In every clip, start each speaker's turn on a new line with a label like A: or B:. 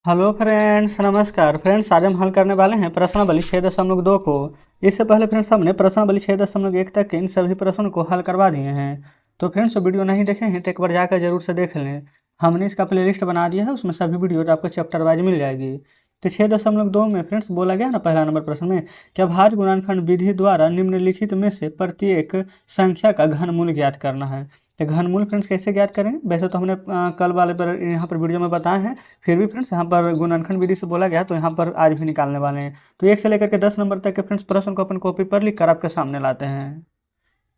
A: Hello friends, नमस्कार friends. आज हम हल करने वाले हैं प्रश्नावली 6.2 को। इससे पहले फ्रेंड्स हमने प्रश्नावली 6.1 तक के इन सभी प्रश्नों को हल करवा दिए हैं। तो फ्रेंड्स वीडियो नहीं देखे हैं तो एक बार जाकर जरूर से देख लें। हमने इसका प्लेलिस्ट बना दिया है, उसमें सभी वीडियो आपको चैप्टर वाइज मिल जाएगी। तो 6.2 में फ्रेंड्स बोला गया ना पहला नंबर प्रश्न में कि अभाज्य गुणनखंड विधि द्वारा निम्नलिखित में से प्रत्येक संख्या का घनमूल ज्ञात करना है। तो घनमूल फ्रेंड्स कैसे ज्ञात करेंगे? वैसे तो हमने कल वाले पर यहाँ पर वीडियो में बताए हैं, फिर भी फ्रेंड्स यहाँ पर गुणनखंड विधि से बोला गया तो यहाँ पर आज भी निकालने वाले हैं। तो 1 से लेकर के 10 नंबर तक के फ्रेंड्स प्रश्न को अपन कॉपी पर लिख कर आपके सामने लाते हैं।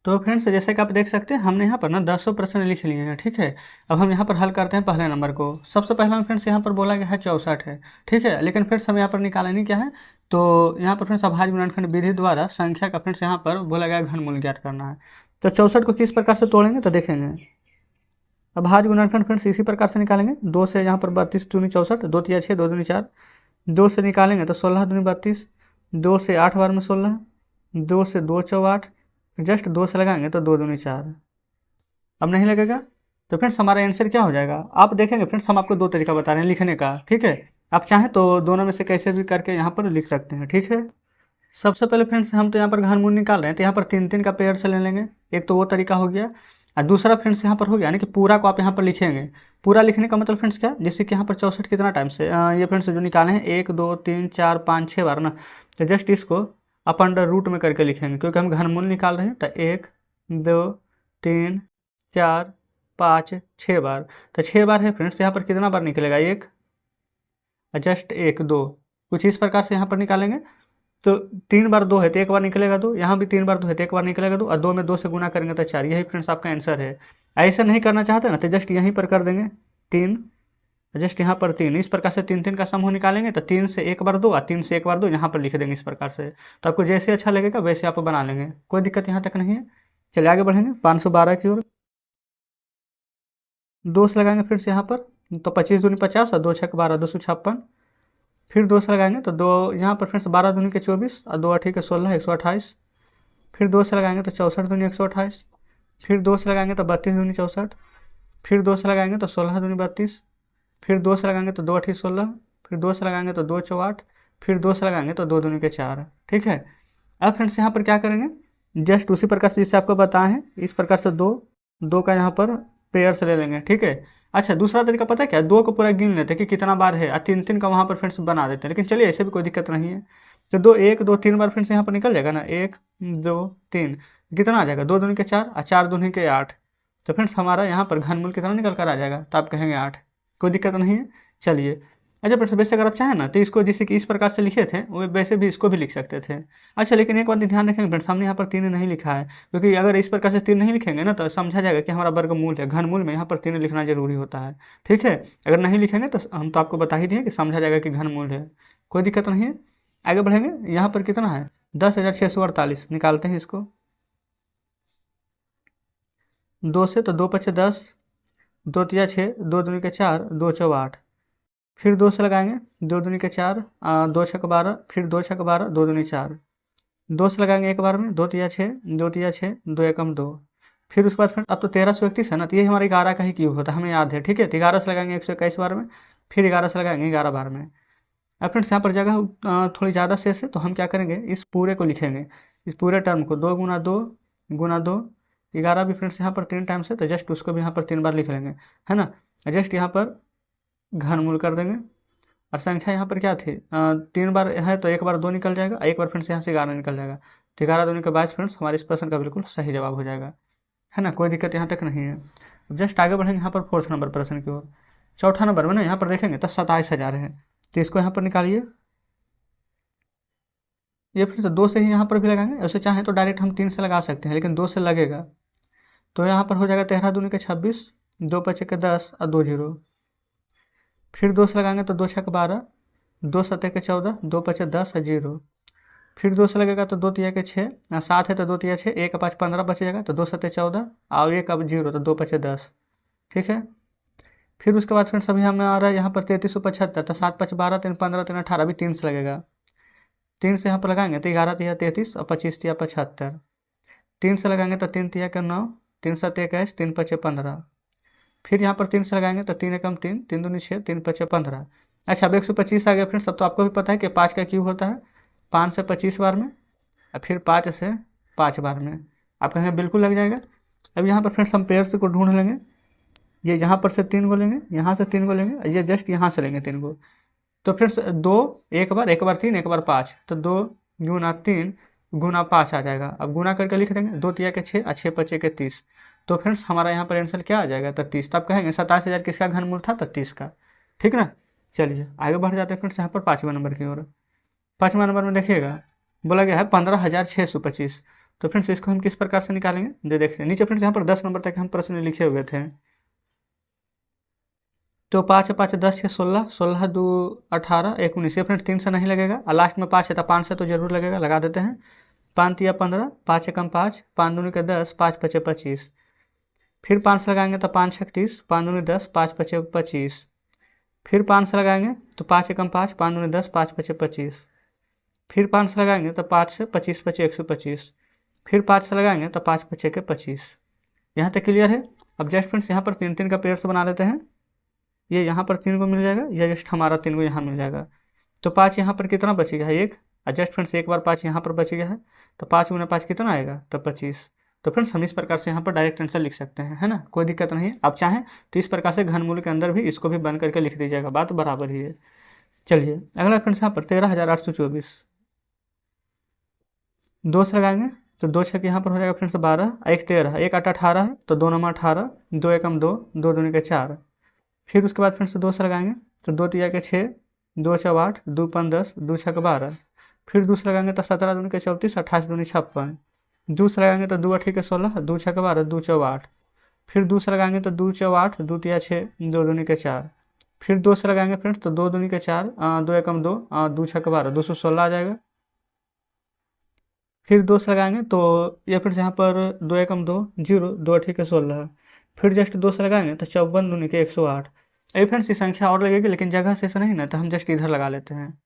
A: तो फ्रेंड्स जैसे कि आप देख सकते हैं हमने यहाँ पर ना 10 प्रश्न लिख लिए हैं, ठीक है। अब हम यहाँ पर हल करते हैं पहले नंबर को। सबसे पहला फ्रेंड्स यहाँ पर बोला गया है 64 है, ठीक है। लेकिन फ्रेंड्स हम यहाँ पर निकाला नहीं क्या है, तो यहाँ पर फ्रेंड्स अभाज्य गुणनखंड विधि द्वारा संख्या का फ्रेंड्स यहाँ पर बोला गया घनमूल ज्ञात करना है। तो 64 को किस प्रकार से तोड़ेंगे तो देखेंगे। अब भाज्य गुणनखंड फ्रेंड्स इसी प्रकार से निकालेंगे। 2 से यहाँ पर 32 दूनी 64, 2 तिया 6, 2 दूनी 4, 2 से निकालेंगे तो 16 दूनी 32, 2 से 8 बार में 16, 2 से 2 चौ 8, जस्ट 2 से लगाएंगे तो 2 दूनी 4। अब नहीं लगेगा तो फ्रेंड्स हमारा आंसर क्या हो जाएगा आप देखेंगे। फ्रेंड्स हम आपको दो तरीका बता रहे हैं लिखने का, ठीक है। आप चाहें तो दोनों में से कैसे भी करके यहाँ पर लिख सकते हैं, ठीक है। सबसे पहले फ्रेंड्स हम तो यहाँ पर घनमूल निकाल रहे हैं, तो यहाँ पर 3 3 का पेयर से ले लेंगे। एक तो वो तरीका हो गया, और दूसरा फ्रेंड्स यहाँ पर हो गया यानी कि पूरा को आप यहाँ पर लिखेंगे। पूरा लिखने का मतलब फ्रेंड्स क्या, जैसे कि यहाँ पर 64 कितना टाइम से ये फ्रेंड्स जो निकाले हैं 1 2 3 4 5 6 बार ना, तो जस्ट इसको आप अंडर रूट में करके लिखेंगे क्योंकि हम घनमूल निकाल रहे हैं। तो 1 2 3 4 5 6 बार, तो 6 बार है फ्रेंड्स। यहाँ पर कितना बार निकलेगा, 1, जस्ट 1 2, कुछ इस प्रकार से यहाँ पर निकालेंगे। तो 3 बार 2 है तो 1 बार निकलेगा 2, यहाँ भी 3 बार 2 है तो 1 बार निकलेगा 2, और 2 में 2 से गुना करेंगे तो 4। यही फ्रेंड्स आपका आंसर है। ऐसा नहीं करना चाहते ना तो जस्ट यहीं पर कर देंगे 3, जस्ट यहाँ पर 3। इस प्रकार से 3 3 का समूह निकालेंगे तो 3 से 1 बार 2 और 3 से 1 बार 2 यहाँ पर लिख देंगे इस प्रकार से। तो आपको जैसे अच्छा लगेगा वैसे आप बना लेंगे, कोई दिक्कत यहाँ तक नहीं है। चलिए आगे बढ़ेंगे 512 की ओर। 2 से लगाएंगे फिर यहाँ पर तो 25 दूनी 50 और 2 छक 12, 256। फिर 2 से लगाएंगे तो 2 यहाँ पर फ्रेंड्स 12 दूनी के 24 और 2 8 के 16, 128। फिर 2 से लगाएंगे तो 64 दूनी 128। फिर 2 से लगाएंगे तो 32 दूनी 64। फिर 2 से लगाएंगे तो 16 दूनी 32। फिर 2 से लगाएंगे तो 2 8 16। फिर 2 से लगाएंगे तो 2 चौ 8। फिर 2 से लगाएंगे तो 2 दूनी के 4, ठीक है। अब फ्रेंड्स यहाँ पर क्या करेंगे, जस्ट उसी प्रकार से जिससे आपको बताए हैं इस प्रकार से दो दो का यहाँ पर पेयर से ले लेंगे, ठीक है। अच्छा दूसरा तरीका पता है क्या, 2 को पूरा गिन लेते हैं कि कितना बार है और 3 3 का वहाँ पर फ्रेंड्स बना देते हैं। लेकिन चलिए ऐसे भी कोई दिक्कत नहीं है। तो 2 1 2 3 बार फ्रेंड्स यहाँ पर निकल जाएगा ना, 1 2 3, कितना आ जाएगा 2 दूनी के 4 और 4 दूनी के 8। तो फ्रेंड्स हमारा यहाँ पर घनमूल कितना निकल कर आ जाएगा, तो आप कहेंगे 8, कोई दिक्कत नहीं है। चलिए अच्छा फ्रेंड्स वैसे अगर आप चाहें ना तो इसको जैसे कि इस प्रकार से लिखे थे वो वैसे भी इसको भी लिख सकते थे। अच्छा लेकिन एक बात ध्यान रखेंगे फ्रेंड्स, हमने यहाँ पर 3 नहीं लिखा है क्योंकि अगर इस प्रकार से 3 नहीं लिखेंगे ना तो समझा जाएगा कि हमारा वर्गमूल है। घनमूल में यहाँ पर 3 लिखना जरूरी होता है, ठीक है। अगर नहीं लिखेंगे तो हम तो आपको बता ही दिए कि समझा जाएगा कि घनमूल है, कोई दिक्कत नहीं है। आगे बढ़ेंगे, यहाँ पर कितना है 10,648 निकालते हैं इसको। 2 से तो 2 पचे 10, 2 तिया 6, 2 दूनी के 4, 2 चौ 8। फिर 2 से लगाएंगे 2 दूनी के 4, 2 छक 12, फिर 2 छक 12, 2 दूनी 4। 2 से लगाएंगे एक बार में 2 तिया 6, 2 तिया 6, 2 एकम 2। फिर उसके बाद फ्रेंड अब तो 1331 है ना, तो ये हमारे 11 का ही क्यूब होता है, हमें याद है, ठीक है। तो 11 से लगाएंगे 121 बार में, फिर 11 से लगाएंगे 11 बार में। अब फ्रेंड्स यहाँ पर जगह थोड़ी ज़्यादा शेष है तो हम क्या करेंगे इस पूरे को लिखेंगे, इस पूरे टर्म को 2 गुना 2 गुना 2। 11 भी फ्रेंड्स यहाँ पर 3 टाइम्स है तो जस्ट उसको भी यहाँ पर 3 बार लिख लेंगे, है ना। जस्ट यहाँ पर घनमूल कर देंगे। और संख्या यहाँ पर क्या थी 3 बार है तो 1 बार 2 निकल जाएगा, एक बार फ्रेंड्स यहाँ से 11 निकल जाएगा। तो 11 दूनी के 22 फ्रेंड्स हमारे इस प्रश्न का बिल्कुल सही जवाब हो जाएगा, है ना। कोई दिक्कत यहाँ तक नहीं है। अब जस्ट आगे बढ़ेंगे यहाँ पर 4th नंबर प्रश्न की ओर। चौथा नंबर में ना यहाँ पर देखेंगे तो 27,000 है, तो इसको यहाँ पर निकालिए। ये फिर 2 से ही यहाँ पर भी लगाएंगे, वैसे चाहें तो डायरेक्ट हम 3 से लगा सकते हैं लेकिन 2 से लगेगा। तो यहाँ पर हो जाएगा 13 दूनी के 26, 2 पचे के 10 और 2 जीरो। फिर 2 से लगाएंगे तो 2 छक 12, 2 सत्ते के 14, 2 पचे 10 और 0। फिर 2 से लगेगा तो 2 तिया के 6, 7 है तो 2 तिया 6, 1 5 15 बच जाएगा तो 2 सत्ते 14 और 1 अब 0 तो 2 पचे 10, ठीक है। फिर उसके बाद फ्रेंड्स अभी हमें आ रहा है यहाँ पर 3375, तो 7 5 12 3 15 3 18, अभी 3 से लगेगा। 3 से यहाँ पर लगाएंगे तो 11 तिया 33 और 25 तिया 75। 3 से लगाएंगे तो 3 तिया के 9, 3 सत्ते 21, 3 पचे 15। फिर यहाँ पर 3 से लगाएंगे तो 3 एकम 3, 3 दूनी 6, 3 पचे 15। अच्छा, अब 125 आ गया फ्रेंड्स। अब तो आपको भी पता है कि 5 का क्यूब होता है 5 से 25 बार में, और फिर 5 से 5 बार में। आप कहेंगे बिल्कुल लग जाएगा। अब यहाँ पर फ्रेंड्स हम पेयर्स को ढूंढ लेंगे। ये यहाँ पर से 3 को लेंगे, यहाँ से 3 को लेंगे, ये जस्ट यहाँ से लेंगे 3 को। तो फ्रेंड्स 2 एक बार 3 एक बार 5, तो 2 गुना 3 गुना 5 आ जाएगा। अब गुना करके लिख देंगे, 2 तिया के 6 और 6 पचे के 30। तो फ्रेंड्स हमारा यहाँ पर आंसर क्या आ जाएगा? 33। तब कहेंगे 27,000 किसका घनमूल था? 33 का। ठीक ना। चलिए आगे बढ़ जाते हैं फ्रेंड्स यहाँ पर 5वें नंबर की ओर। 5वें नंबर में देखिएगा बोला गया है 15,625। तो फ्रेंड्स इसको हम किस प्रकार से निकालेंगे, जो देखते हैं नीचे फ्रेंड्स यहाँ पर 10 नंबर तक हम प्रश्न लिखे हुए थे। तो 5 5 10 6 16, 16 2 18 19। ये फ्रेंड्स 3 से नहीं लगेगा, और लास्ट में 5 है तो 5 से तो जरूर लगेगा, लगा देते हैं। 5 तिया 15, 5 एकम 5, 5 दूनी के 10, 5 पचे 25। फिर 5 से लगाएंगे तो 5 छक 30, 5 दूनी 10, 5 पचे 25। फिर 5 से लगाएंगे तो 5 एकम 5, 5 दूनी 10, 5 पचे 25। फिर 5 से लगाएंगे तो 5 से 25 पचे 125। फिर 5 से लगाएंगे तो 5 पचे के 25। यहाँ तक क्लियर है। अब जस्ट फ्रेंड्स यहाँ पर 3 3 का पेयर से बना लेते हैं। ये यहाँ पर 3 को मिल जाएगा, या जस्ट हमारा 3 को यहाँ मिल जाएगा। तो 5 यहाँ पर कितना बचेगा? 1। और जस्ट फ्रेंड्स एक बार 5 यहाँ पर बच गया है, तो 5 गुना 5 कितना आएगा? तो 25। तो फ्रेंड्स हम इस प्रकार से यहाँ पर डायरेक्ट आंसर लिख सकते हैं, है ना, कोई दिक्कत नहीं है। आप चाहें तो इस प्रकार से घनमूल के अंदर भी इसको भी बन करके लिख दीजिएगा, बात बराबर ही है। चलिए अगला फ्रेंड्स यहाँ पर 13,824। 2 से लगाएंगे तो 2 छक यहाँ पर हो जाएगा फ्रेंड्स 12, 1 13, 1 8 18 है तो 2 9 18, 2 एकम 2, 2 दूनी के 4। फिर उसके बाद फिर से 2 से लगाएंगे तो 2 तिया के 6, 2 चौ 8, 2 5 10, 2 छक 12। फिर 2 से लगाएंगे तो 17 दूनी के 34, 28 दूनी 56। 2 से लगाएंगे तो 2 8 के 16, 2 छक 12, 2 चौ 8। फिर 2 से लगाएंगे तो 2 चौ 8, 2 तिया 6, 2 दूनी के 4। फिर 2 से लगाएंगे फ्रेंड्स तो 2 दूनी के 4, 2 एकम 2, 2 छक 12, 216 आ जाएगा। फिर 2 से लगाएंगे तो ये फिर यहाँ पर 2 एकम 2 0, 2 8 के 16। फिर जस्ट 2 से लगाएंगे तो 54 दूनी के 108। अभी फ्रेंड्स ये संख्या और लगेगी, लेकिन जगह से नहीं ना, तो हम जस्ट इधर लगा लेते हैं।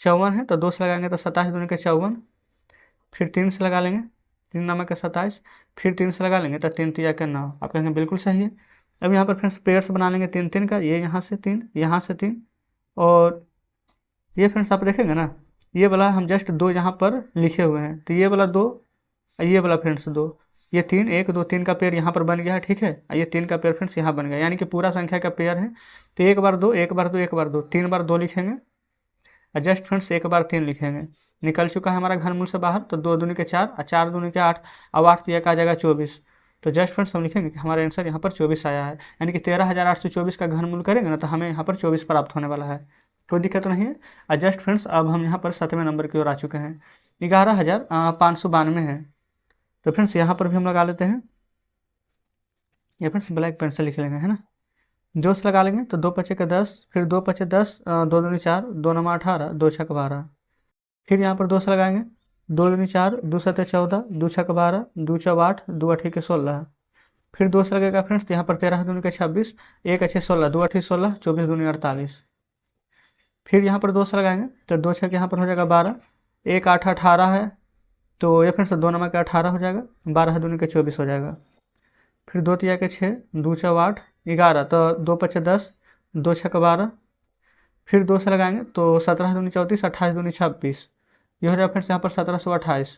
A: 54 है तो 2 से लगाएंगे तो 27 दूनी के 54। फिर 3 से लगा लेंगे, 3 नमक के 27। फिर 3 से लगा लेंगे तो 3 तिया के 9। आप कहेंगे बिल्कुल सही है। अब यहाँ पर फ्रेंड्स पेयर्स बना लेंगे 3 3 का, ये यहाँ से 3, यहाँ से 3, और ये फ्रेंड्स आप देखेंगे ना, ये वाला हम जस्ट 2 यहाँ पर लिखे हुए हैं, तो ये वाला 2, ये वाला फ्रेंड्स 2, ये 3, 1 2 3 का पेयर यहाँ पर बन गया है। ठीक है, ये 3 का पेयर फ्रेंड्स यहाँ बन गया, यानी कि पूरा संख्या का पेयर है। तो 1 बार 2, 1 बार 2, 1 बार 2, 3 बार 2 लिखेंगे, और जस्ट फ्रेंड्स 1 बार 3 लिखेंगे। निकल चुका है हमारा घनमूल से बाहर, तो 2 दूनी के 4 और 4 दूनी के 8, अब 8 तिया का आ जाएगा 24। तो जस्ट फ्रेंड्स हम लिखेंगे कि हमारा आंसर यहाँ पर 24 आया है, यानी कि 13,824 का घनमूल करेंगे ना तो हमें यहाँ पर 24 प्राप्त होने वाला है, कोई दिक्कत नहीं है। और जस्ट फ्रेंड्स अब हम यहाँ पर 7वें नंबर की ओर आ चुके हैं। 11,592 है। तो फ्रेंड्स यहाँ पर भी हम लगा लेते हैं, ये फ्रेंड्स ब्लैक पेन से लिख लेंगे, है ना। 2 से लगा लेंगे तो 2 पचे के 10, फिर 2 पचे 10, 2 दूनी 4, 2 नमा 18, 2 छक 12। फिर यहाँ पर 2 से लगाएंगे, 2 दूनी 4, 2 सते 14, 2 छक 12, 2 चौ 8, 2 8 के 16। फिर 2 से लगेगा फ्रेंड्स तो यहाँ पर 13 दूनी के 26, 1 अच्छे 16, 2 8 16, 24 दूनी 48। फिर यहाँ पर 2 से लगाएंगे तो 2 छक यहाँ पर हो जाएगा 12, 1 8 18 है तो ये फ्रेंड्स 2 नंबर का 18 हो जाएगा, 12 दूनी के 24 हो जाएगा। फिर 2 तिया के 6, 2 चौ 8, 11, तो 2 पचे 10, 2 छक 12। फिर 2 से लगाएंगे तो 17 दूनी 34, 28 दूनी 26, ये हो जाएगा फ्रेंड्स यहाँ पर 1728।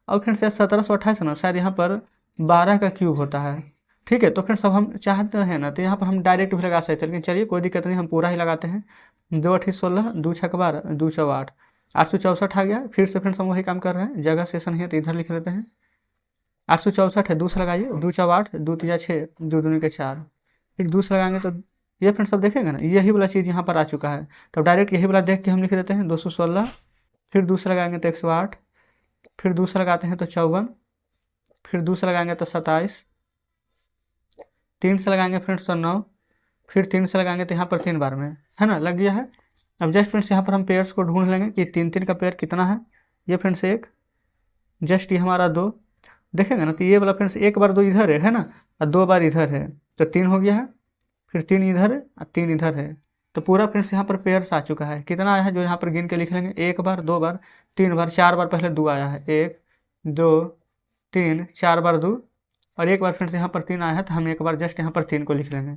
A: अब फ्रेंड्स 1728 ना शायद यहाँ पर 12 का क्यूब होता है। ठीक है, तो फ्रेंड्स अब हम चाहते हैं ना तो यहाँ पर हम डायरेक्ट भी लगा सकते हैं, लेकिन चलिए कोई दिक्कत नहीं, हम पूरा ही लगाते हैं। 2 8 16, 2 छक 12, 2 चौ 8, 864 आ गया। फिर से फ्रेंड्स हम वही काम कर रहे हैं, जगह सेशन है तो इधर लिख लेते हैं। 864 है, 2 से लगाइए, 2 चौ 8, 2 तिया 6, 2 दूनी के 4। फिर 2 से लगाएंगे तो ये फ्रेंड्स सब देखेंगे ना, यही वाला चीज़ यहाँ पर आ चुका है, तो डायरेक्ट यही वाला देख के हम लिख देते हैं 216। फिर 2 से लगाएंगे तो 108। फिर 2 से लगाते हैं तो 54। फिर 2 से लगाएंगे तो 27। 3 से लगाएंगे फ्रेंड्स तो 9। फिर 3 से लगाएंगे तो यहाँ पर 3 बार में, है ना, लग गया है। अब जस्ट फ्रेंड्स यहाँ पर हम पेयर्स को ढूंढ लेंगे कि 3 3 का पेयर कितना है। ये फ्रेंड्स 1, जस्ट ये हमारा 2, देखेंगे ना तो ये वाला फ्रेंड्स 1 बार 2 इधर है ना, और 2 बार इधर है, तो 3 हो गया है। फिर 3 इधर है और 3 इधर है, तो पूरा फ्रेंड्स यहाँ पर पेयर्स आ चुका है। कितना आया है जो यहाँ पर गिन के लिख लेंगे, 1 बार, 2 बार, 3 बार, 4 बार पहले 2 आया है, 1 2 3, 4 बार 2, और 1 बार फ्रेंड्स यहाँ पर 3 आया है, तो हम 1 बार जस्ट यहाँ पर 3 को लिख लेंगे,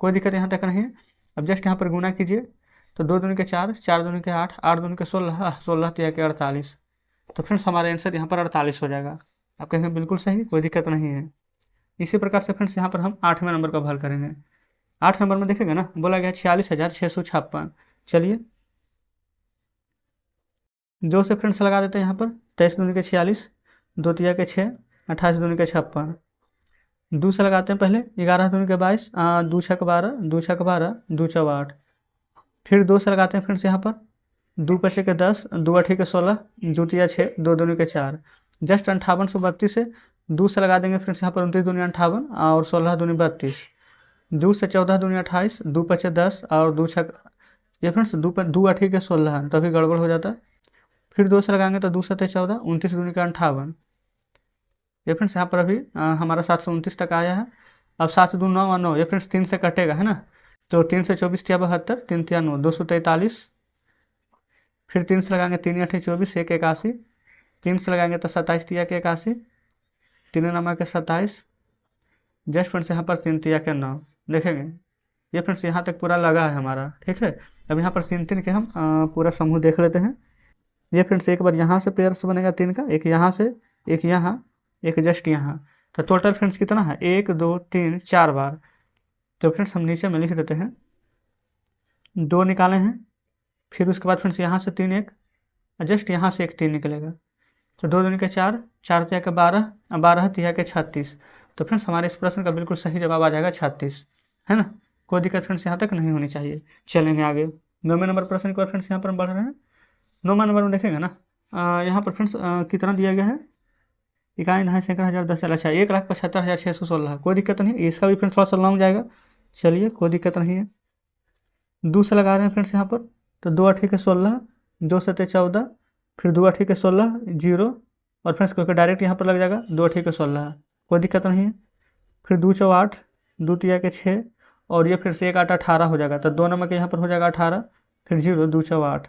A: कोई दिक्कत यहाँ तक नहीं है। अब जस्ट यहाँ पर गुना कीजिए, तो 2 दूनी के 4, 4 दूनी के 8, 8 दूनी के 16, 16 तिया के 48। तो फ्रेंड्स हमारा आंसर यहाँ पर 48 हो जाएगा। आप कहेंगे बिल्कुल सही, कोई दिक्कत नहीं है। इसी प्रकार से फ्रेंड्स यहाँ पर हम 8वें नंबर का हल करेंगे। 8 नंबर में देखेंगे ना, बोला गया 46,656। चलिए 2 से फ्रेंड्स लगा देते हैं यहाँ पर। 23 दूनी के 46, 2 तिया के 6, 28 दूनी के 56। 2 से लगाते हैं पहले, 11 दूनी के 22, 2 छक 12, 2 छक 12, 2 चौ 8। फिर 2 से लगाते हैं फ्रेंड्स यहाँ पर, 2 पचे के 10, 2 अठी के 16, 2 तिया 6, 2 दूनी के 4। जस्ट 5832 से 2 से लगा देंगे फ्रेंड्स यहाँ पर, 29 दूनी 58 और 16 दूनी 32। 2 से 14 दूनी 28, 2 पचे 10 और 2 छक, ये फ्रेंड्स 2 अठी के 16, तभी गड़बड़ हो जाता है। फिर 2 से लगाएंगे तो 2 सते 14, 29 दूनी का 58। ये फ्रेंड्स यहाँ पर अभी हमारा 729 तक आया है। अब 7 दूनी 9 और 9, ये फ्रेंड्स 3 से कटेगा, है ना। तो 3 से 24 तिया 72, 3 तिया 9, 243। फिर 3 से लगाएंगे, 3 अठी 24, 1 81। 3 से लगाएंगे तो 27 तिया के 81, 3 नमा के 27। जस्ट फ्रेंड्स यहाँ पर 3 तिया के 9 देखेंगे। ये फ्रेंड्स यहाँ तक पूरा लगा है हमारा, ठीक है। अब यहाँ पर 3 के हम पूरा समूह देख लेते हैं। ये फ्रेंड्स एक बार यहाँ से पेयर से बनेगा 3 का, एक यहाँ से, एक यहाँ, एक जस्ट यहाँ। तो टोटल फ्रेंड्स कितना है, 1 2 3 4 बार। तो फ्रेंड्स हम नीचे में लिख देते हैं, 2 निकाले हैं। फिर उसके बाद फ्रेंड्स यहाँ से 3 1, जस्ट यहाँ से एक 3 निकलेगा। तो 2 दूनी के 4, 4 तिया के 12, 12 तिया के 36। तो फ्रेंड्स हमारे इस प्रश्न का बिल्कुल सही जवाब आ जाएगा 36, है ना। कोई दिक्कत फ्रेंड्स यहाँ तक नहीं होनी चाहिए। चलेंगे आगे 9वें नंबर प्रश्न को फ्रेंड्स यहाँ पर हम बढ़ रहे हैं। 9वां नंबर में देखेंगे ना, यहाँ पर फ्रेंड्स कितना दिया गया है, 51 दहाई सैकड़ा हज़ार 10 अच्छा 1,75,616। कोई दिक्कत नहीं, इसका भी फ्रेंड्स थोड़ा सा लॉन्ग जाएगा। चलिए कोई दिक्कत नहीं है। 2 से लगा रहे हैं फ्रेंड्स यहाँ पर, तो 2 अठी के 16, 2 सते 14, फिर 2 अठी के 16 0, और फ्रेंड्स क्योंकि डायरेक्ट यहाँ पर लग जाएगा 2 अठी के 16, कोई दिक्कत नहीं है। फिर 2 चौ 8, 2 तिया के 6, और ये फिर से 1 8 18 हो जाएगा। तो 2 नंबर के यहाँ पर हो जाएगा 18, फिर 0, 2 चौ 8।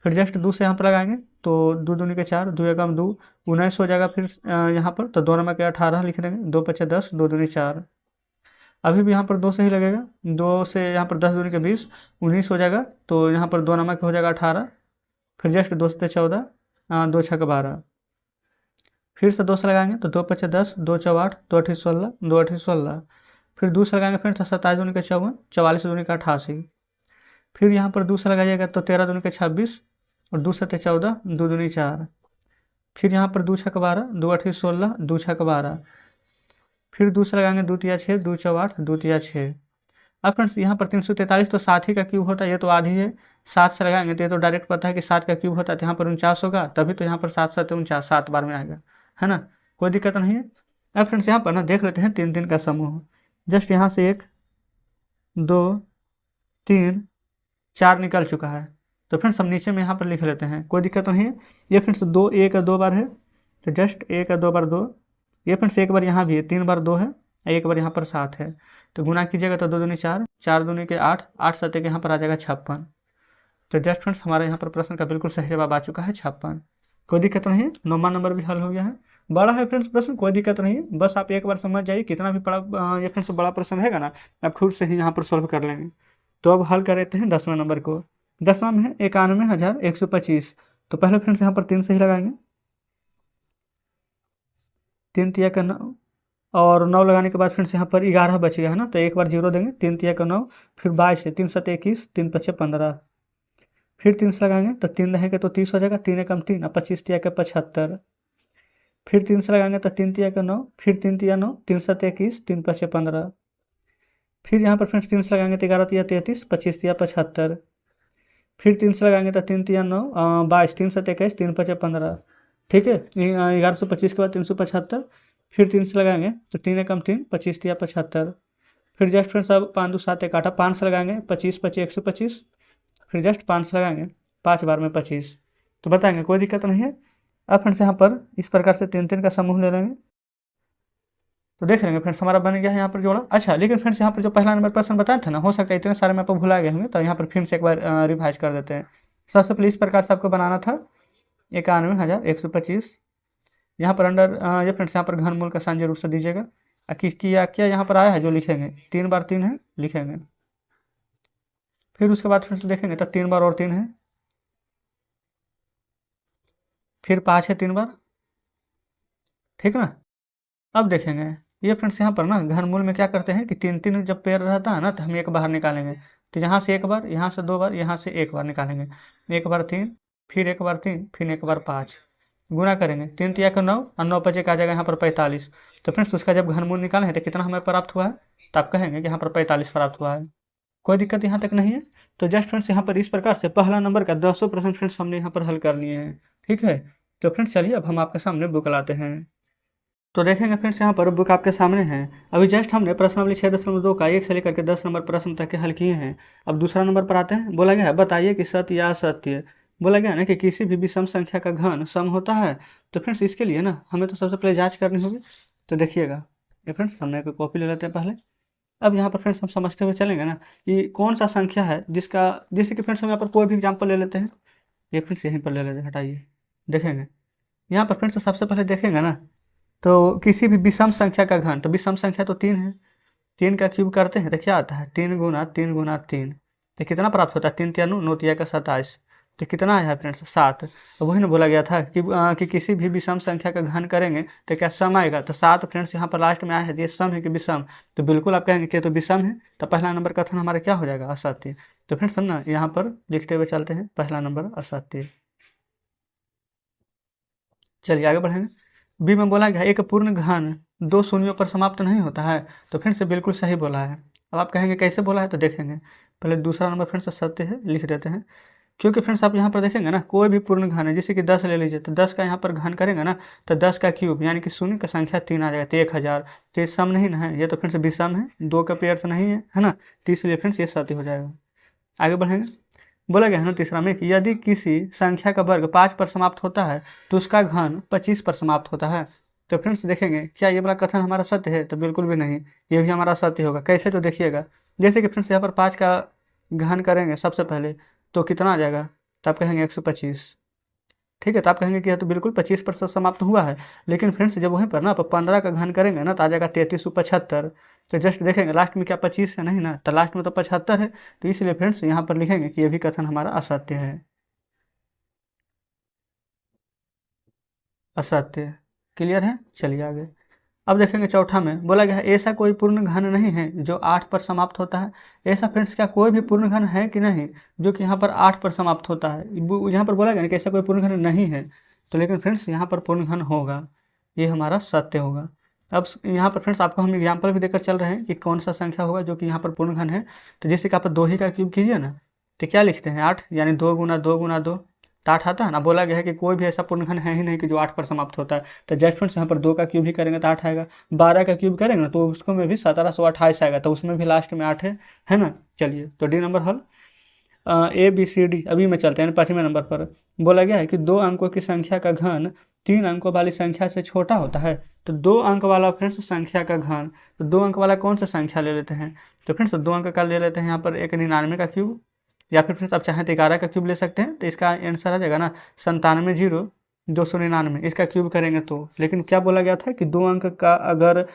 A: फिर जस्ट 2 से यहाँ पर लगाएंगे तो 2 दूनी के 4, 2 एकम 2, 19 हो जाएगा। फिर यहाँ पर तो 2 नंबर के 18 लिख देंगे, 2 पचे 10, 2 दूनी 4। अभी भी यहाँ पर 2 से ही लगेगा, 2 से यहाँ पर 10 दूनी के 20, 19 हो जाएगा। तो यहाँ पर 2 नंबर के हो जाएगा 18। फिर जस्ट 2 से 14, 2 छक 12। फिर से 2 से लगाएंगे तो 2 पचे 10, 2 चौ 8, 2 अठी 16, 2 अठी 16। फिर 2 से लगाएंगे फिर 27 दूनी के 54, 44 दूनी का 88। फिर यहाँ पर 2 से लगाइएगा तो 13 दूनी के 26, और 2 सते 14, 2 दूनी 4। फिर यहाँ पर 2 छक 12, 2 अठी 16, 2 छक 12। फिर 2 से लगाएंगे 2 तिया 6, 2 चौ 8, 2 तिया 6। अब फ्रेंड्स यहाँ पर 343 तो 7 ही का क्यूब होता है, ये तो आधी है। 7 से लगाएंगे तो ये तो डायरेक्ट पता है कि 7 का क्यूब होता है, तो यहाँ पर 49 होगा, तभी तो यहाँ पर 7 7 49 7 बार में आएगा, है ना। कोई दिक्कत नहीं है। अब फ्रेंड्स यहाँ पर ना देख लेते हैं 3 3 का समूह। जस्ट यहाँ से 1 2 3 4 निकल चुका है। तो फ्रेंड्स हम नीचे में यहाँ पर लिख लेते हैं, कोई दिक्कत नहीं है। ये फ्रेंड्स 2 1 2 बार है, तो जस्ट 1 2 बार 2। ये फ्रेंड्स एक बार यहाँ भी है, 3 बार 2 है, एक बार यहाँ पर 7 है। तो गुना कीजिएगा तो 2 दूनी 4, 4 दूनी के 8, 8 सते के यहाँ पर आ जाएगा 56। तो जस्ट फ्रेंड्स हमारे यहाँ पर प्रश्न का बिल्कुल सही जवाब आ चुका है 56। कोई दिक्कत नहीं है। 9वां नंबर भी हल हो गया है। बड़ा है फ्रेंड्स प्रश्न, कोई दिक्कत नहीं है, बस आप एक बार समझ जाइए। कितना भी बड़ा ये फ्रेंड्स बड़ा प्रश्न रहेगा ना, आप खुद से ही यहाँ पर सॉल्व कर लेंगे। तो अब हल कर लेते हैं 10वें नंबर को। 10वां में है 91,125। तो पहले फ्रेंड्स यहाँ पर 3 से ही लगाएंगे, 3 तिया का 9, और 9 लगाने के बाद फ्रेंड्स यहाँ पर 11 बच गया है ना, तो एक बार 0 देंगे, 3 तिया का 9, फिर 22 है, 3 सते 21, 3 पचे 15। फिर 3 से लगाएंगे तो 3 रहेंगे तो 30 हो जाएगा, 3 एकम 3, 25 तिया का 75। फिर 3 से लगाएंगे तो 3 तिया का 9, फिर 3 तिया 9, 3 सते 21, 3 पचे 15। फिर यहाँ पर फ्रेंड्स 3 से लगाएंगे तो 11 तिया 33, 25 तिया 75। फिर 3 से लगाएंगे तो 3 तिया 9, 22, 3 सते 21, 3 पचे 15। ठीक है, 1125 के बाद 375। फिर 3 से लगाएंगे तो 3 एकम 3, 25 तिया 75। फिर जस्ट फ्रेंड्स अब 5 2 7 1 8, 5 से लगाएंगे 25 पचे 125। फिर जस्ट 5 से लगाएंगे 5 बार में 25। तो बताएंगे, कोई दिक्कत नहीं है। अब फ्रेंड्स यहाँ पर इस प्रकार से 3 3 का समूह ले लेंगे, तो देख लेंगे फ्रेंड्स हमारा बन गया है यहाँ पर जोड़ा। अच्छा, लेकिन फ्रेंड्स यहाँ पर जो पहला नंबर प्रश्न बताया था ना, हो सकता है इतने सारे में आपको भुला गए होंगे, तो यहाँ पर फिर से एक बार रिवाइज कर देते हैं। सबसे पहले इस प्रकार से आपको बनाना था 91,125। यहाँ पर अंडर ये फ्रेंड्स यहाँ पर घनमूल का साइन जरूर से दीजिएगा। क्या यहाँ पर आया है जो लिखेंगे, 3 बार 3 है लिखेंगे। फिर उसके बाद फ्रेंड्स देखेंगे तो 3 बार और 3 है, फिर 5 है 3 बार, ठीक ना। अब देखेंगे ये फ्रेंड्स यहाँ पर ना घनमूल में क्या करते हैं कि 3 3 जब पेयर रहता है ना तो हम एक बाहर निकालेंगे। तो यहाँ से एक बार, यहाँ से 2 बार, यहाँ से एक बार निकालेंगे। एक बार 3, फिर एक बार 3, फिर एक बार 5, गुना करेंगे 3 तिया का 9 और 9 5 आ जाएगा यहाँ पर 45। तो फ्रेंड्स उसका जब घनमूल निकालें तो कितना हमें प्राप्त हुआ है, तो आप कहेंगे कि यहाँ पर 45 प्राप्त हुआ है। कोई दिक्कत यहाँ तक नहीं है। तो जस्ट फ्रेंड्स यहाँ पर इस प्रकार से पहला नंबर का 200% फ्रेंड्स हमने यहाँ पर हल कर लिए हैं, ठीक है। तो फ्रेंड्स चलिए अब हम आपके सामने बुक लाते हैं। तो देखेंगे फ्रेंड्स यहाँ पर बुक आपके सामने है। अभी जस्ट हमने प्रश्नावली 6.2 का 1 से लेकर के 10 नंबर प्रश्न तक के हल किए हैं। अब दूसरा नंबर पर आते हैं। बोला गया है बताइए कि सत्य या असत्य। बोला गया है ना कि किसी भी विषम संख्या का घन सम होता है। तो फ्रेंड्स इसके लिए ना हमें तो सबसे पहले जांच करनी होगी। तो देखिएगा ये फ्रेंड्स हमने एक कॉपी ले लेते हैं पहले। अब यहाँ पर फ्रेंड्स हम समझते हुए चलेंगे ना कि कौन सा संख्या है जिसका, जैसे कि फ्रेंड्स हम यहाँ पर कोई भी एग्जाम्पल ले लेते हैं। ये फ्रेंड्स यहीं पर ले लेते हैं, हटाइए। देखेंगे यहाँ पर फ्रेंड्स सबसे पहले देखेंगे ना तो किसी भी विषम संख्या का घन, तो विषम संख्या तो 3 है, 3 का क्यूब करते हैं तो क्या आता है 3 गुना 3 गुना 3। तो कितना प्राप्त होता है 3 तिया 9, 9 तिया का 27। तो कितना आया है फ्रेंड्स 7। तो वही ना बोला गया था कि किसी भी विषम संख्या का घन करेंगे तो क्या सम आएगा। तो 7 फ्रेंड्स यहाँ पर लास्ट में आया है, ये सम है कि विषम। तो बिल्कुल आप कहेंगे कि तो विषम है। तो पहला नंबर कथन हमारा क्या हो जाएगा, असत्य। तो फ्रेंड्स हम ना यहाँ पर लिखते हुए चलते हैं, पहला नंबर असत्य। चलिए आगे बढ़ेंगे। बी में बोला गया एक पूर्ण घन 2 शून्यों पर समाप्त नहीं होता है। तो फ्रेंड्स से बिल्कुल सही बोला है। अब आप कहेंगे कैसे बोला है, तो देखेंगे पहले दूसरा नंबर फ्रेंड्स सत्य है, लिख देते हैं। क्योंकि फ्रेंड्स आप यहाँ पर देखेंगे ना कोई भी पूर्ण घन है, जैसे कि 10 ले लीजिए, तो 10 का यहाँ पर घन करेंगे ना तो 10 का क्यूब यानी कि शून्य का संख्या 3 आ जाएगा, तो 1000। तो ये सम नहीं ना है, ये तो फ्रेंड्स विषम है, 2 का पेयर से नहीं है ना। तो इसलिए फ्रेंड्स ये सत्य हो जाएगा। आगे बढ़ेंगे। बोला गया है ना तीसरा में कि यदि किसी संख्या का वर्ग 5 पर समाप्त होता है तो उसका घन 25 पर समाप्त होता है। तो फ्रेंड्स देखेंगे क्या ये वाला कथन हमारा सत्य है, तो बिल्कुल भी नहीं, ये भी हमारा सत्य होगा। कैसे, तो देखिएगा जैसे कि फ्रेंड्स यहाँ पर 5 का घन करेंगे सबसे पहले तो कितना आ जाएगा, तो आप कहेंगे 125, ठीक है। तो आप कहेंगे कि यह तो बिल्कुल 25 पर समाप्त हुआ है। लेकिन फ्रेंड्स जब वहीं पर ना 15 का घन करेंगे ना तो आ जाएगा 3375। तो जस्ट देखेंगे लास्ट में क्या 25 है, नहीं ना, तो लास्ट में तो 75 है। तो इसलिए फ्रेंड्स यहाँ पर लिखेंगे कि यह भी कथन हमारा असत्य है, असत्य। क्लियर है। चलिए आगे। अब देखेंगे चौथा में बोला गया है ऐसा कोई पूर्ण घन नहीं है जो 8 पर समाप्त होता है। ऐसा फ्रेंड्स क्या कोई भी पूर्ण घन है कि नहीं जो कि यहाँ पर 8 पर समाप्त होता है। यहाँ पर बोला गया ना कि ऐसा कोई पूर्ण घन नहीं है। तो लेकिन फ्रेंड्स यहाँ पर पूर्ण घन होगा, ये हमारा सत्य होगा। अब यहाँ पर फ्रेंड्स आपको हम एग्जाम्पल भी देकर चल रहे हैं कि कौन सा संख्या होगा जो कि यहाँ पर पूर्ण घन है। तो जैसे कि आप 2 ही का क्यूब कीजिए ना तो क्या लिखते हैं 8, यानी 2 गुना 2 गुना 2, तो 8 आता है ना। बोला गया है कि कोई भी ऐसा पूर्ण घन है ही नहीं कि जो 8 पर समाप्त होता है। तो जस्ट फ्रेंड्स यहाँ पर 2 का क्यूब ही करेंगे तो 8 आएगा, 12 का क्यूब करेंगे ना तो उसको में भी 1728 आएगा, तो उसमें भी लास्ट में 8 है ना। चलिए तो डी नंबर हल। A B C D. अभी में चलते हैं 5वें नंबर पर। बोला गया है कि 2 अंकों की संख्या का घन 3 अंकों वाली संख्या से छोटा होता है। तो 2 अंक वाला फ्रेंड्स संख्या का घन, तो 2 अंक वाला कौन सा संख्या ले लेते हैं, तो फ्रेंड्स 2 अंक का ले लेते हैं यहाँ पर 199 का क्यूब, या फिर फ्रेंड्स आप चाहें तो 11 का क्यूब ले सकते हैं। तो इसका आंसर आ जाएगा ना 97,0,299, इसका क्यूब करेंगे तो। लेकिन क्या बोला गया था कि 2 अंक का अगर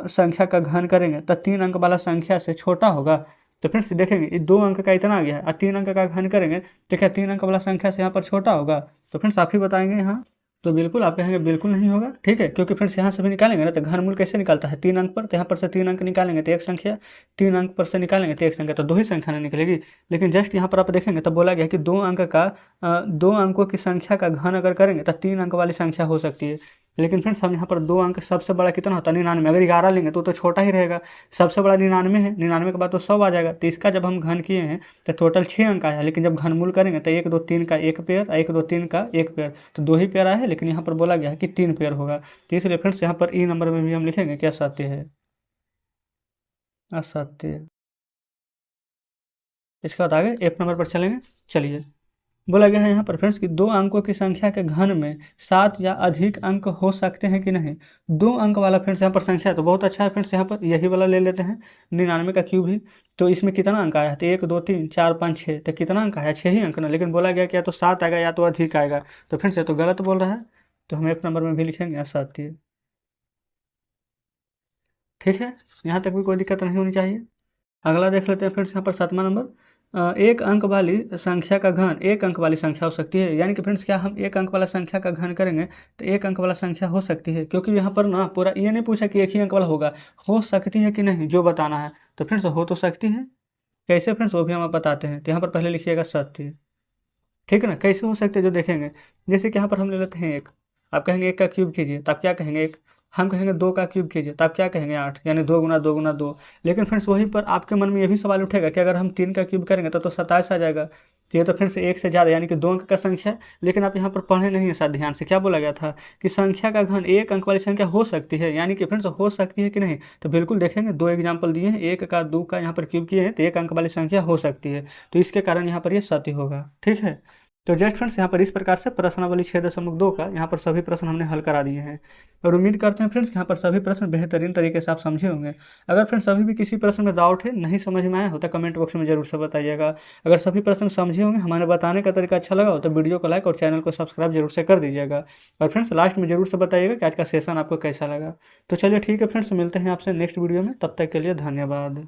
A: संख्या का घन करेंगे तो 3 अंक वाला संख्या से छोटा होगा। तो फ्रेंड्स देखेंगे ये 2 अंक का इतना आ गया है और 3 अंक का घन करेंगे तो क्या 3 अंक वाला संख्या से यहाँ पर छोटा होगा। तो फ्रेंड्स आप ही बताएंगे यहाँ। तो बिल्कुल आप कहेंगे बिल्कुल नहीं होगा, ठीक है। क्योंकि फ्रेंड्स यहाँ से भी निकालेंगे ना तो घनमूल कैसे निकलता है 3 अंक पर, तो यहाँ पर से 3 अंक निकालेंगे तो एक संख्या, 3 अंक पर से निकालेंगे तो एक संख्या, तो 2 ही संख्या नहीं निकलेगी। लेकिन जस्ट यहाँ पर आप देखेंगे तो बोला गया कि 2 अंक का 2 अंकों की संख्या का घन अगर करेंगे तो 3 अंक वाली संख्या हो सकती है। लेकिन फ्रेंड्स हम यहाँ पर 2 अंक सबसे बड़ा कितना होता है 99। अगर 11 लेंगे तो छोटा ही रहेगा, सबसे बड़ा 99 है, 99 के बाद तो 100 आ जाएगा। तो इसका जब हम घन किए हैं तो टोटल 6 अंक आया, लेकिन जब घनमूल करेंगे तो 1 2 3 का 1 पेयर, 1 2 3 का 1 पेयर, तो 2 ही पेयर आया है। लेकिन यहाँ पर बोला गया है कि 3 पेयर होगा। तो इसलिए फ्रेंड्स यहाँ पर ई नंबर में भी हम लिखेंगे क्या सत्य है, असत्य। इसके बाद आगे एफ नंबर पर चलेंगे। चलिए बोला गया है यहाँ पर फ्रेंड्स कि 2 अंकों की संख्या के घन में 7 या अधिक अंक हो सकते हैं कि नहीं। 2 अंक वाला फ्रेंड्स यहाँ पर संख्या है तो बहुत अच्छा है फ्रेंड्स, यहाँ पर यही वाला ले लेते हैं 99 का क्यूब ही। तो इसमें कितना अंक आया, तो 1 2 3 4 5 6, तो कितना अंक आया 6 ही अंक ना। लेकिन बोला गया कि या तो 7 आएगा या तो अधिक आएगा। तो फ्रेंड्स ये तो गलत बोल रहा है, तो हम एक नंबर में भी लिखेंगे असत्य, ठीक है। यहाँ तक भी कोई दिक्कत नहीं होनी चाहिए। अगला देख लेते हैं फ्रेंड्स यहाँ पर 7वां नंबर। एक अंक वाली संख्या का घन एक अंक वाली संख्या हो सकती है। यानी कि फ्रेंड्स क्या हम एक अंक वाला संख्या का घन करेंगे तो एक अंक वाला संख्या हो सकती है, क्योंकि यहाँ पर ना पूरा ये नहीं पूछा कि एक ही अंक वाला होगा, हो सकती है कि नहीं जो बताना है। तो फ्रेंड्स हो तो सकती है, कैसे फ्रेंड्स वो भी हम आप बताते हैं। तो यहाँ पर पहले लिखिएगा सत्य, ठीक है ना। कैसे हो सकते हैं जो देखेंगे, जैसे कि यहाँ पर हम ले लेते हैं एक, आप कहेंगे एक का क्यूब कीजिए तो आप क्या कहेंगे एक, हम कहेंगे दो का क्यूब कीजिए तो आप क्या कहेंगे 8, यानी 2 गुना 2 गुना 2। लेकिन फ्रेंड्स वहीं पर आपके मन में ये भी सवाल उठेगा कि अगर हम 3 का क्यूब करेंगे तो 27 आ जाएगा। तो ये तो फ्रेंड्स एक से ज़्यादा यानी कि 2 अंक का संख्या। लेकिन आप यहाँ पर पढ़े नहीं है शायद ध्यान से, क्या बोला गया था कि संख्या का घन एक अंक वाली संख्या हो सकती है, यानी कि फ्रेंड्स हो सकती है कि नहीं। तो बिल्कुल देखेंगे, दो एग्जाम्पल दिए हैं, एक का 2 का यहाँ पर क्यूब किए हैं तो एक अंक वाली संख्या हो सकती है। तो इसके कारण यहाँ पर ये सत्य होगा, ठीक है। तो जस्ट फ्रेंड्स यहाँ पर इस प्रकार से प्रश्नावली 6.2 का यहाँ पर सभी प्रश्न हमने हल करा दिए हैं। और उम्मीद करते हैं फ्रेंड्स कि यहाँ पर सभी प्रश्न बेहतरीन तरीके से आप समझे होंगे। अगर फ्रेंड्स अभी भी किसी प्रश्न में डाउट है, नहीं समझ में आया हो तो कमेंट बॉक्स में जरूर से बताइएगा। अगर सभी प्रश्न समझे होंगे, हमारे बताने का तरीका अच्छा लगा हो तो वीडियो को लाइक और चैनल को सब्सक्राइब जरूर से कर दीजिएगा। और फ्रेंड्स लास्ट में जरूर से बताइएगा कि आज का सेशन आपको कैसा लगा। तो चलिए ठीक है फ्रेंड्स, मिलते हैं आपसे नेक्स्ट वीडियो में, तब तक के लिए धन्यवाद।